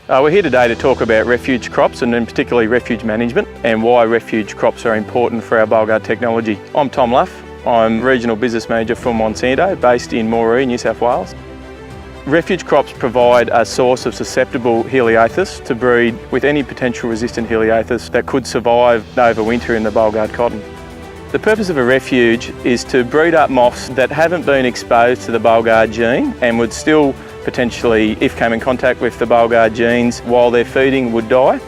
We're here today to talk about refuge crops and in particularly refuge management and why refuge crops are important for our Bulgard technology. I'm Tom Luff. I'm Regional Business Manager for Monsanto based in Moree, New South Wales. Refuge crops provide a source of susceptible Helianthus to breed with any potential resistant Helianthus that could survive over winter in the Bulgard cotton. The purpose of a refuge is to breed up moths that haven't been exposed to the Bulgard gene and would still potentially, if came in contact with the Bulgard genes while they're feeding, would die.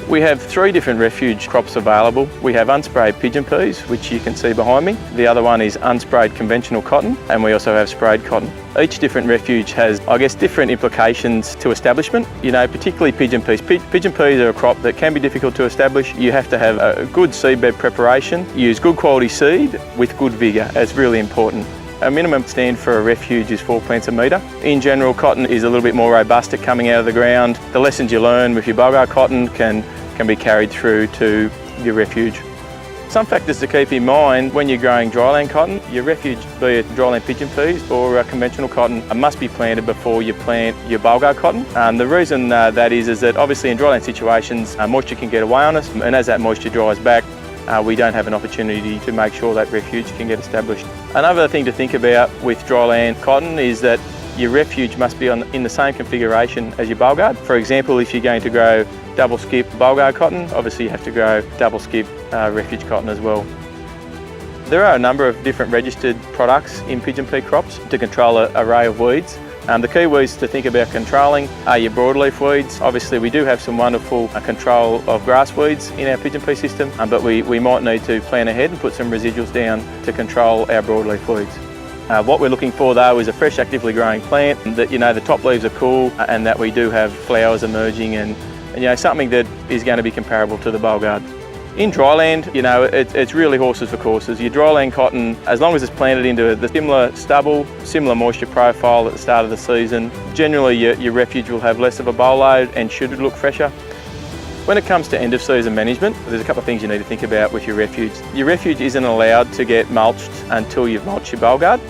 We have 3 different refuge crops available. We have unsprayed pigeon peas, which you can see behind me. The other one is unsprayed conventional cotton, and we also have sprayed cotton. Each different refuge has, different implications to establishment. Particularly pigeon peas. Pigeon peas are a crop that can be difficult to establish. You have to have a good seedbed preparation, use good quality seed with good vigour. That's really important. A minimum stand for a refuge is 4 plants a metre. In general, cotton is a little bit more robust at coming out of the ground. The lessons you learn with your Bulgard cotton can be carried through to your refuge. Some factors to keep in mind when you're growing dryland cotton. Your refuge, be it dryland pigeon peas or conventional cotton, must be planted before you plant your Bulgard cotton. The reason that is that obviously in dryland situations, moisture can get away on us, and as that moisture dries back, we don't have an opportunity to make sure that refuge can get established. Another thing to think about with dryland cotton is that your refuge must be in the same configuration as your Bulgard. For example, if you're going to grow double skip Bulgard cotton, obviously you have to grow double skip refuge cotton as well. There are a number of different registered products in pigeon pea crops to control an array of weeds. The key weeds to think about controlling are your broadleaf weeds. Obviously we do have some wonderful control of grass weeds in our pigeon pea system, but we might need to plan ahead and put some residuals down to control our broadleaf weeds. What we're looking for though is a fresh actively growing plant, that the top leaves are cool and that we do have flowers emerging and something that is going to be comparable to the Bulgard. In dryland, it's really horses for courses. Your dryland cotton, as long as it's planted into the similar stubble, similar moisture profile at the start of the season, generally your refuge will have less of a boll load and should look fresher. When it comes to end of season management, there's a couple of things you need to think about with your refuge. Your refuge isn't allowed to get mulched until you've mulched your Bulgard.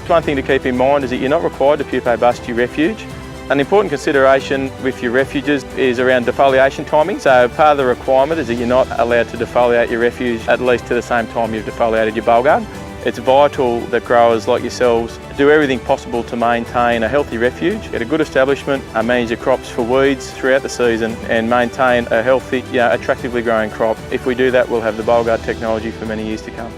One thing to keep in mind is that you're not required to pupae bust your refuge. An important consideration with your refuges is around defoliation timing. So part of the requirement is that you're not allowed to defoliate your refuge at least to the same time you've defoliated your Bulgard. It's vital that growers like yourselves do everything possible to maintain a healthy refuge, get a good establishment, manage your crops for weeds throughout the season and maintain a healthy, attractively growing crop. If we do that, we'll have the Bulgard technology for many years to come.